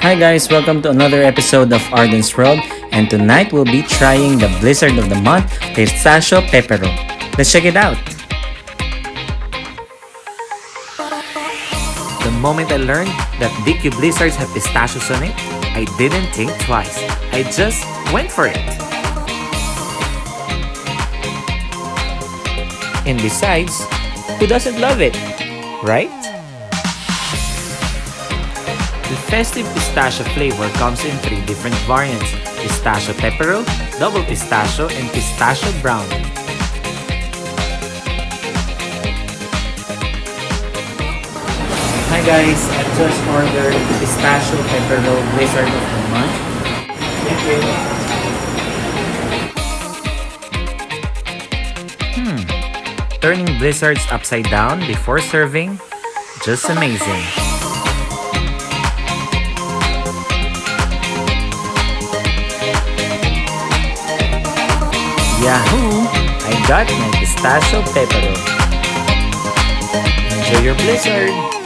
Hi guys, welcome to another episode of Arden's World, and tonight we'll be trying the blizzard of the month, Pistachio Pepero. Let's check it out! The moment I learned that DQ blizzards have pistachios on it, I didn't think twice. I just went for it. And besides, who doesn't love it, right? The festive pistachio flavor comes in 3 different variants: Pistachio Pepero, Double Pistachio, and Pistachio Brown. Hi guys, I just ordered Pistachio Pepero Blizzard of the Month. Thank you. Turning blizzards upside down before serving, just amazing. Yahoo! I got my Pistachio Pepero. Enjoy your blizzard!